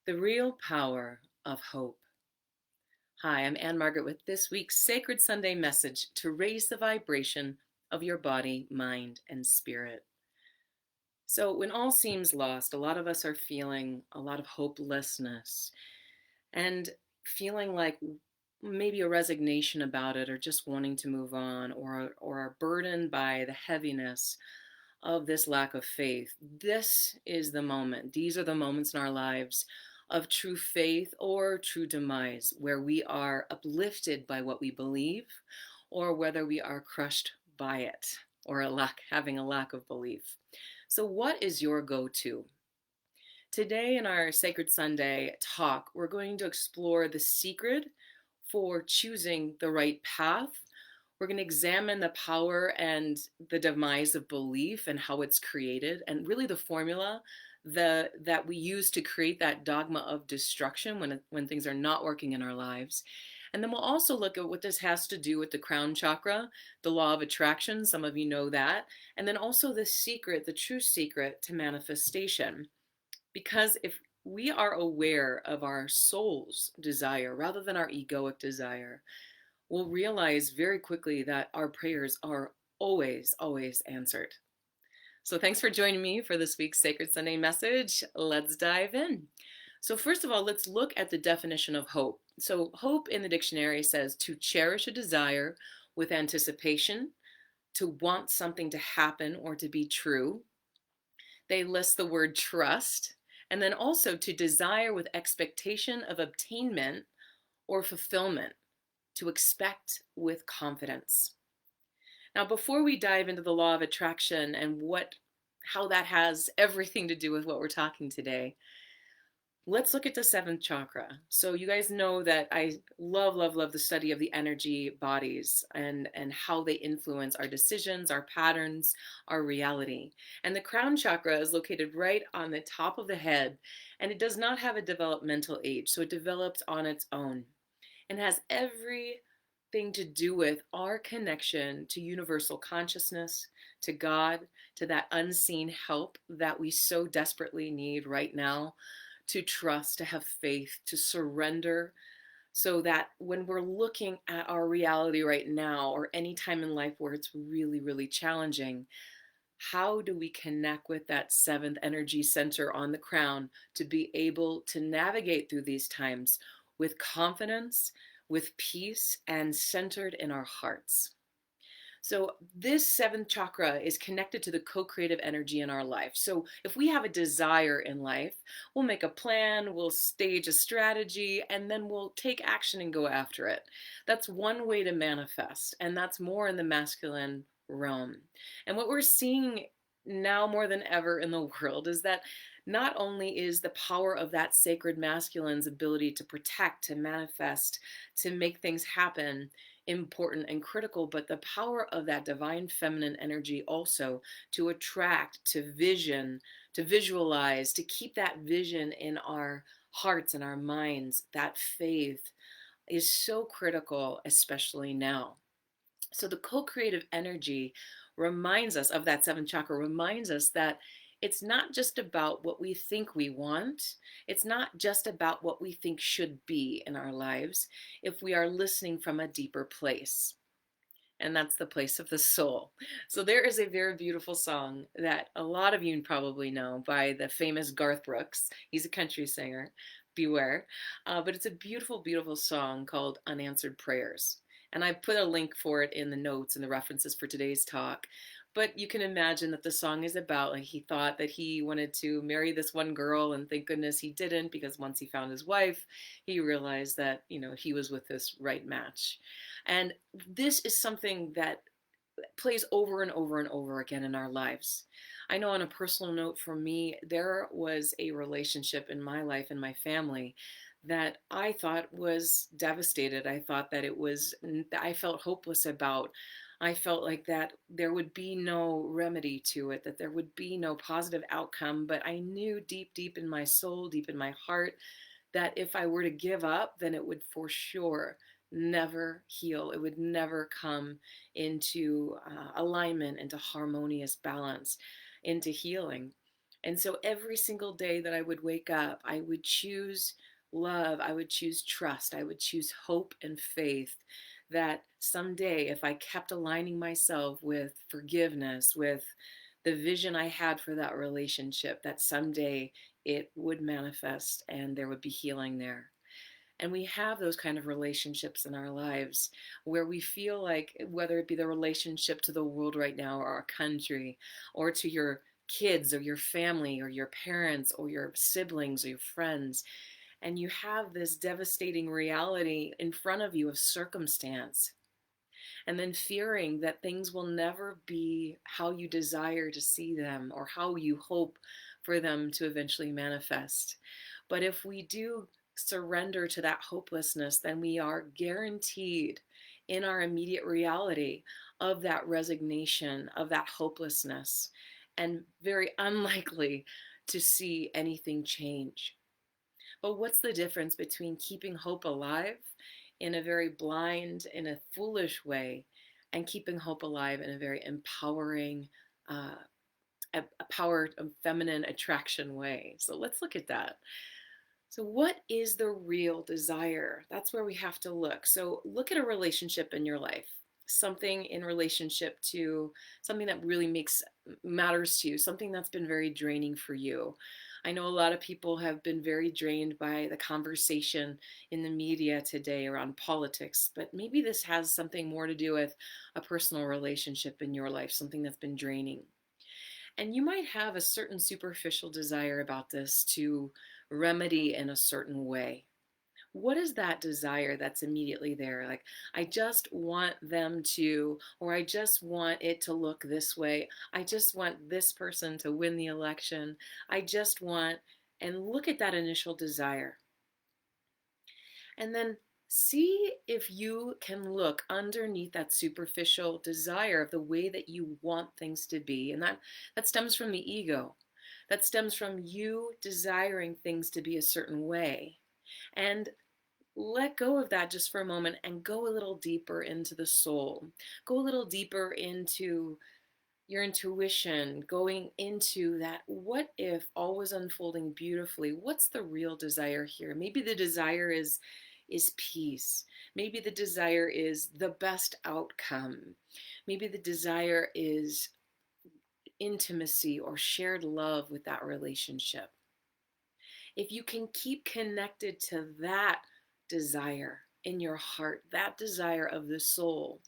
The real power of hope. Hi, I'm Anne-Margaret with this week's Sacred Sunday message to raise the vibration of your body, mind, and spirit. So, when all seems lost, a lot of us are feeling a lot of hopelessness and feeling like maybe a resignation about it or just wanting to move on or are burdened by the heaviness of this lack of faith. This is the moment. These are the moments in our lives of true faith or true demise, where we are uplifted by what we believe or whether we are crushed by it or having a lack of belief. So, what is your go to? Today, in our Sacred Sunday talk, we're going to explore the secret for choosing the right path. We're going to examine the power and the demise of belief and how it's created, and really the formula that we use to create that dogma of destruction when things are not working in our lives. And then we'll also look at what this has to do with the crown chakra, the law of attraction. Some of you know that. And then also the secret, the true secret to manifestation. Because if we are aware of our soul's desire rather than our egoic desire, we'll realize very quickly that our prayers are always, always answered. So thanks for joining me for this week's Sacred Sunday message. Let's dive in. So first of all, let's look at the definition of hope. So hope in the dictionary says to cherish a desire with anticipation, to want something to happen or to be true. They list the word trust, and then also to desire with expectation of obtainment or fulfillment, to expect with confidence. Now, before we dive into the law of attraction and how that has everything to do with what we're talking today, let's look at the seventh chakra. So you guys know that I love, love, love the study of the energy bodies and how they influence our decisions, our patterns, our reality. And the crown chakra is located right on the top of the head, and it does not have a developmental age, so it develops on its own and has everything to do with our connection to universal consciousness, to God, to that unseen help that we so desperately need right now, to trust, to have faith, to surrender, so that when we're looking at our reality right now or any time in life where it's really, really challenging, how do we connect with that seventh energy center on the crown to be able to navigate through these times with confidence, with peace, and centered in our hearts? So this seventh chakra is connected to the co-creative energy in our life. So if we have a desire in life, we'll make a plan, we'll stage a strategy, and then we'll take action and go after it. That's one way to manifest, and that's more in the masculine realm. And what we're seeing now more than ever in the world is that not only is the power of that sacred masculine's ability to protect, to manifest, to make things happen important and critical, but the power of that divine feminine energy also to attract, to vision, to visualize, to keep that vision in our hearts and our minds, that faith is so critical, especially now. So the co-creative energy reminds us of that seventh chakra, reminds us that it's not just about what we think we want. It's not just about what we think should be in our lives if we are listening from a deeper place. And that's the place of the soul. So there is a very beautiful song that a lot of you probably know by the famous Garth Brooks. He's a country singer, Beware. But it's a beautiful, beautiful song called Unanswered Prayers. And I put a link for it in the notes and the references for today's talk. But you can imagine that the song is about, like, he thought that he wanted to marry this one girl, and thank goodness he didn't, because once he found his wife, he realized that, he was with this right match. And this is something that plays over and over and over again in our lives. I know on a personal note for me, there was a relationship in my life and my family that I thought was devastated. I thought that I felt hopeless about. I felt like that there would be no remedy to it, that there would be no positive outcome. But I knew deep, deep in my soul, deep in my heart, that if I were to give up, then it would for sure never heal. It would never come into alignment, into harmonious balance, into healing. And so every single day that I would wake up, I would choose love, I would choose trust, I would choose hope and faith that someday, if I kept aligning myself with forgiveness, with the vision I had for that relationship, that someday it would manifest and there would be healing there. And we have those kind of relationships in our lives where we feel like, whether it be the relationship to the world right now or our country, or to your kids or your family or your parents or your siblings or your friends, and you have this devastating reality in front of you of circumstance, and then fearing that things will never be how you desire to see them or how you hope for them to eventually manifest. But if we do surrender to that hopelessness, then we are guaranteed in our immediate reality of that resignation, of that hopelessness, and very unlikely to see anything change. But what's the difference between keeping hope alive in a very blind, in a foolish way, and keeping hope alive in a very empowering, uh, a power, a feminine attraction way? So let's look at that. So, what is the real desire? That's where we have to look. So, look at a relationship in your life, something in relationship to something that really matters to you, something that's been very draining for you. I know a lot of people have been very drained by the conversation in the media today around politics, but maybe this has something more to do with a personal relationship in your life, something that's been draining. And you might have a certain superficial desire about this to remedy in a certain way. What is that desire that's immediately there? Like, I just want them to, or I just want it to look this way. I just want this person to win the election. I just want, and look at that initial desire. And then see if you can look underneath that superficial desire of the way that you want things to be. And that stems from the ego. That stems from you desiring things to be a certain way. And let go of that just for a moment and go a little deeper into the soul. Go a little deeper into your intuition, going into that what if all was unfolding beautifully. What's the real desire here? Maybe the desire is peace. Maybe the desire is the best outcome. Maybe the desire is intimacy or shared love with that relationship. If you can keep connected to that desire in your heart, that desire of the soul,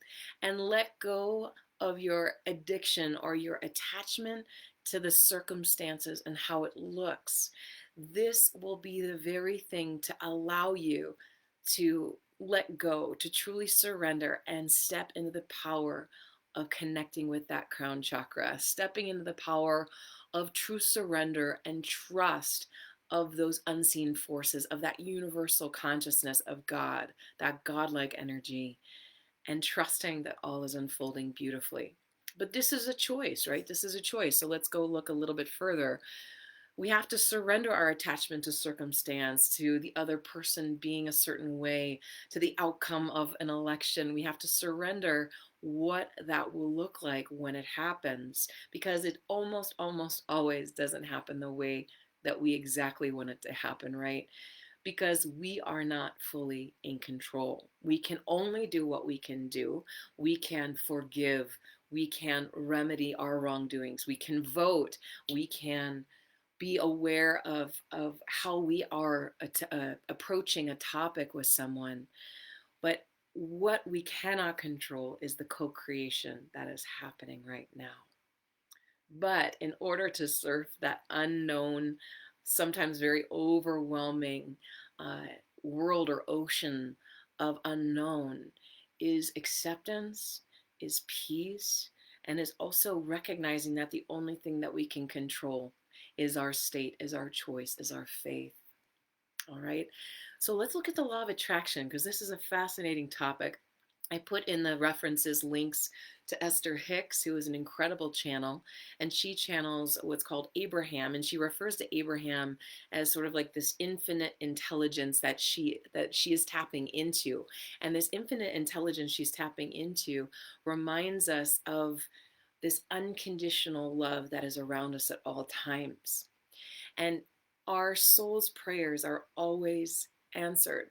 and let go of your addiction or your attachment to the circumstances and how it looks, this will be the very thing to allow you to let go, to truly surrender and step into the power of connecting with that crown chakra, stepping into the power of true surrender and trust of those unseen forces, of that universal consciousness of God, that godlike energy, and trusting that all is unfolding beautifully. But this is a choice, right? This is a choice. So let's go look a little bit further. We have to surrender our attachment to circumstance, to the other person being a certain way, to the outcome of an election. We have to surrender what that will look like when it happens, because it almost always doesn't happen the way that we exactly want it to happen, right? Because we are not fully in control. We can only do what we can do. We can forgive. We can remedy our wrongdoings. We can vote. We can be aware of how we are approaching a topic with someone. But what we cannot control is the co-creation that is happening right now. But in order to surf that unknown, sometimes very overwhelming world or ocean of unknown, is acceptance, is peace, and is also recognizing that the only thing that we can control is our state, is our choice, is our faith. All right. So let's look at the law of attraction, because this is a fascinating topic. I put in the references links to Esther Hicks, who is an incredible channel, and she channels what's called Abraham, and she refers to Abraham as sort of like this infinite intelligence that she is tapping into. And this infinite intelligence she's tapping into reminds us of this unconditional love that is around us at all times. And our soul's prayers are always answered.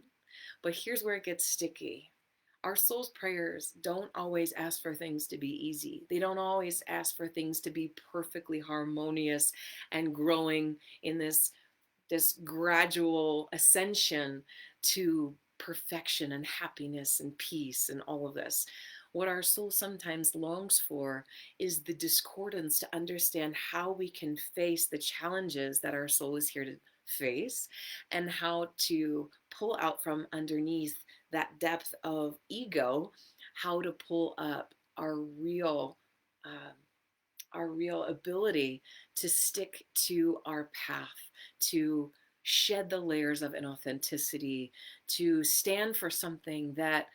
But here's where it gets sticky. Our soul's prayers don't always ask for things to be easy. They don't always ask for things to be perfectly harmonious and growing in this gradual ascension to perfection and happiness and peace and all of this. What our soul sometimes longs for is the discordance to understand how we can face the challenges that our soul is here to face, and how to pull out from underneath that depth of ego, how to pull up uh, our real ability to stick to our path, to shed the layers of inauthenticity, to stand for something that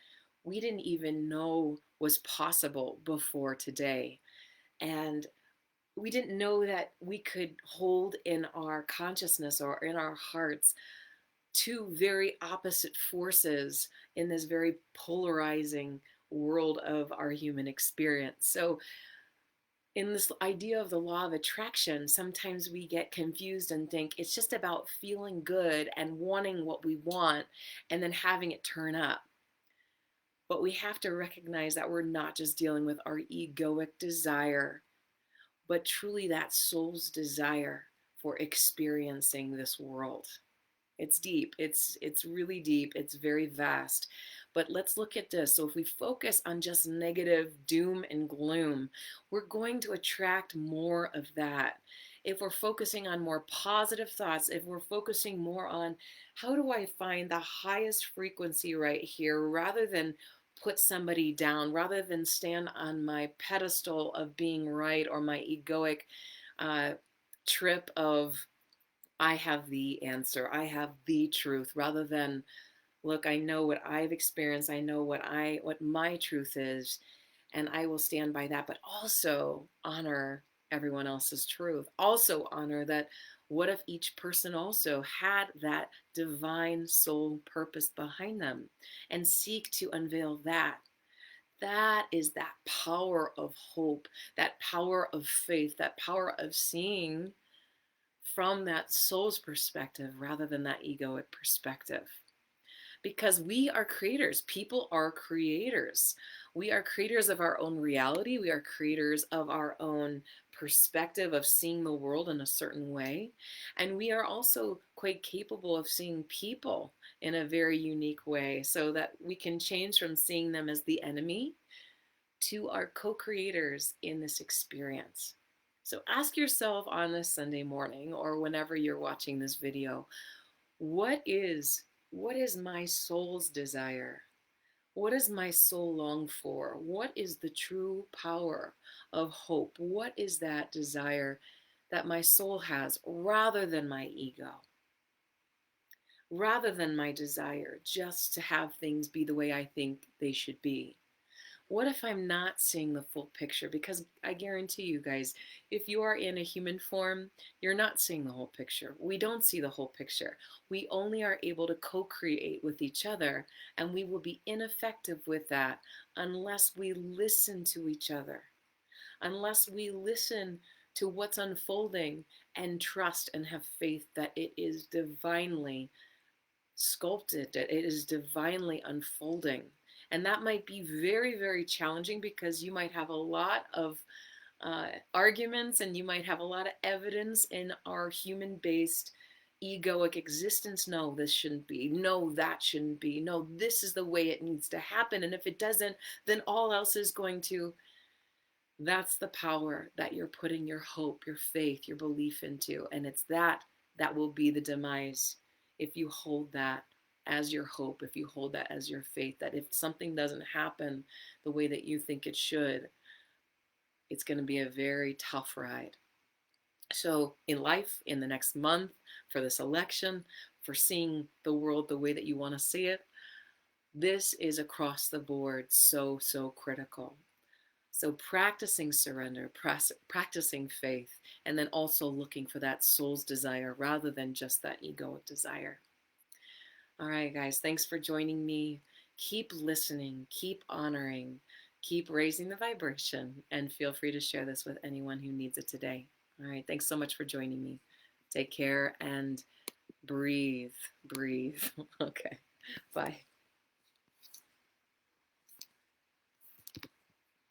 we didn't even know was possible before today. And we didn't know that we could hold in our consciousness or in our hearts two very opposite forces in this very polarizing world of our human experience. So in this idea of the law of attraction, sometimes we get confused and think it's just about feeling good and wanting what we want and then having it turn up. But we have to recognize that we're not just dealing with our egoic desire, but truly that soul's desire for experiencing this world. It's deep. It's really deep. It's very vast. But let's look at this. So if we focus on just negative doom and gloom, we're going to attract more of that. If we're focusing on more positive thoughts, if we're focusing more on how do I find the highest frequency right here, rather than put somebody down, rather than stand on my pedestal of being right, or my egoic uh, trip of I have the answer, I have the truth, rather than look, I know what I've experienced, I know what my truth is, and I will stand by that, but also honor everyone else's truth. Also honor that what if each person also had that divine soul purpose behind them, and seek to unveil that. That is that power of hope, that power of faith, that power of seeing from that soul's perspective rather than that egoic perspective. Because we are creators. People are creators. We are creators of our own reality. We are creators of our own perspective of seeing the world in a certain way. And we are also quite capable of seeing people in a very unique way, so that we can change from seeing them as the enemy to our co-creators in this experience. So ask yourself on this Sunday morning, or whenever you're watching this video, what is my soul's desire? What does my soul long for? What is the true power of hope? What is that desire that my soul has, rather than my ego? Rather than my desire just to have things be the way I think they should be. What if I'm not seeing the full picture? Because I guarantee you guys, if you are in a human form, you're not seeing the whole picture. We don't see the whole picture. We only are able to co-create with each other, and we will be ineffective with that unless we listen to each other, unless we listen to what's unfolding and trust and have faith that it is divinely sculpted, that it is divinely unfolding. And that might be very, very challenging, because you might have a lot of arguments, and you might have a lot of evidence in our human-based egoic existence. No, this shouldn't be. No, that shouldn't be. No, this is the way it needs to happen. And if it doesn't, then all else is going to. That's the power that you're putting your hope, your faith, your belief into. And it's that will be the demise if you hold that as your hope, if you hold that as your faith, that if something doesn't happen the way that you think it should, it's going to be a very tough ride. So in life, in the next month, for this election, for seeing the world the way that you want to see it, this is across the board so, so critical. So practicing surrender, practicing faith, and then also looking for that soul's desire rather than just that egoic desire. All right, guys, thanks for joining me. Keep listening, keep honoring, keep raising the vibration, and feel free to share this with anyone who needs it today. All right, thanks so much for joining me. Take care and breathe, breathe. Okay, bye.